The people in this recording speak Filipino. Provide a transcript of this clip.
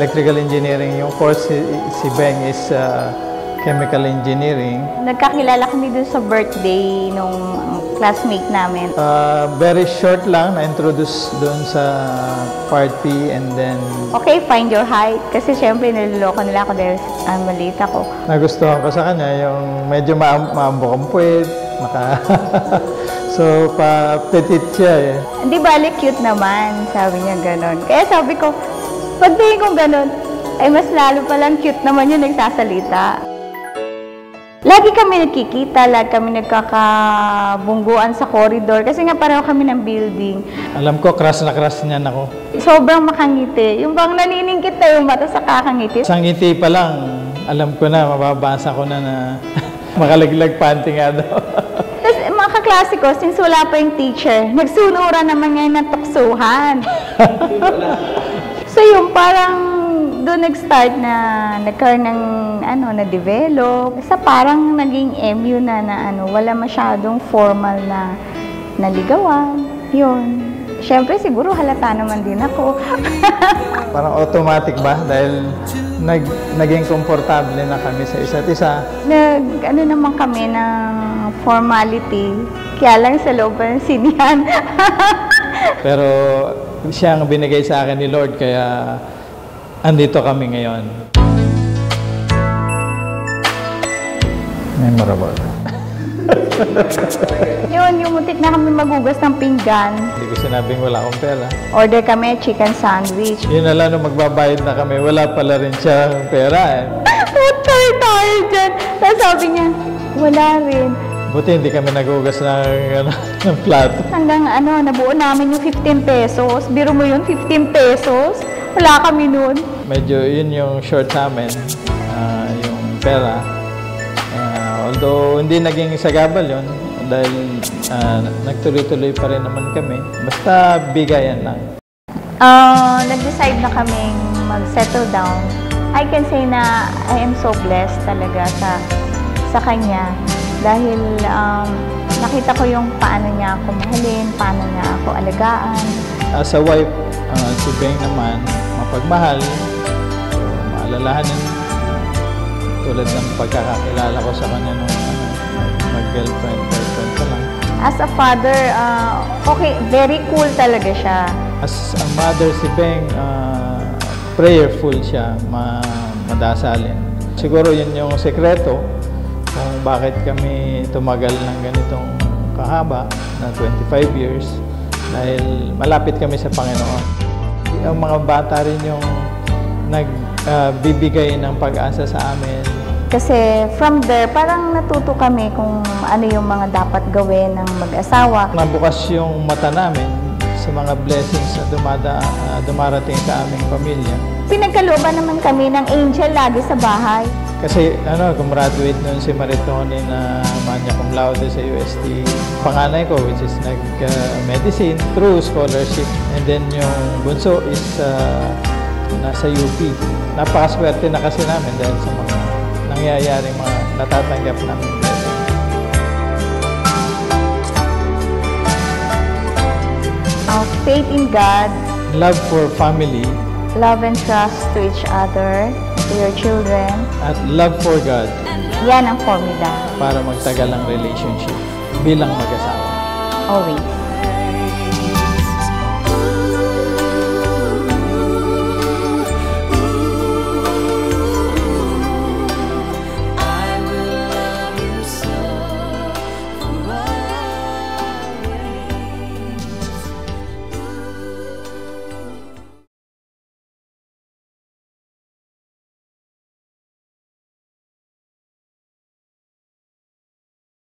electrical engineering. Yung course si Beng is chemical engineering. Nagkakilala kami dun sa birthday nung classmate namin. Very short lang, na-introduce dun sa party and then... Okay, find your height. Kasi syempre niloloko nila ako dahil maliit ako. Nagustuhan ko sa kanya yung medyo maambok ang puwet, So, pa-petit siya eh. Hindi bali cute naman, sabi niya ganon. Kaya sabi ko, pagtingin ko ganon, ay mas lalo palang cute naman yung nagsasalita. Lagi kami nagkikita, lagi kami nagkakabungguan sa corridor kasi nga pareho kami ng building. Alam ko, crush na crush niyan ako. Sobrang makangiti. Yung bang naniningkit na yung mata sa kakangiti. Sa ngiti pa lang, alam ko na, mababasa ko na makalaglag panty nga daw. Tapos mga kaklase ko, since wala pa yung teacher, nagsunura naman ngayon ng tuksuhan. So yung parang doon nag-start na nagkaroon ng na-develop. Basta parang naging MU na wala masyadong formal na naligawan. Yun. Siyempre siguro halata naman din ako. Parang automatic ba? Dahil naging komportable na kami sa isa't isa. Naman kami ng formality. Kaya lang sa loob ng sinihan. Pero siya ang binigay sa akin ni Lord, kaya andito kami ngayon. Memorable. Yun, yung muntik na kami magugas ng pinggan. Hindi ko sinabing wala akong pera. Order kami chicken sandwich. Yun na lang, nung magbabayad na kami, wala pala rin siyang pera eh. Tayo dyan. Tapos sabi niya, wala rin. Buti hindi kami nagugas ng plato. Hanggang nabuo namin yung 15 pesos. Biro mo yun, 15 pesos. Wala kami nun. Medyo yun yung short namin, yung pera. Although hindi naging sagabal yun, dahil nagtuloy-tuloy pa rin naman kami. Basta bigayan lang. Nag-decide na kaming mag-settle down. I can say na I am so blessed talaga sa kanya. Dahil nakita ko yung paano niya ako mahalin, paano niya ako alagaan. As a wife, si Beng naman, mapagmahal, so, maalalahanin. Tulad ng pagkakakilala ko sa kanya nung mag-girlfriend pa lang. As a father, okay, very cool talaga siya. As a mother, si Beng, prayerful siya, madasalin. Siguro yun yung sekreto kung bakit kami tumagal ng ganitong kahaba na 25 years. Dahil malapit kami sa Panginoon. Ang mga bata rin yung nagbibigay ng pag-asa sa amin. Kasi from there, parang natuto kami kung ano yung mga dapat gawin ng mag-asawa. Nabukas yung mata namin sa mga blessings na dumarating sa aming pamilya. Pinagkalooban naman kami ng angel lagi sa bahay. Kasi gumraduate noon si Maritone na magna cum laude sa UST. Panganay ko, which is nag-medicine through scholarship. And then yung bunso is nasa UP. Napakaswerte na kasi namin dahil sa mga nangyayaring mga natatanggap namin blessing. Faith in God. Love for family. Love and trust to each other, to your children. At love for God. Yan ang formula. Para magtagal ang relationship bilang mag-asawa. Always.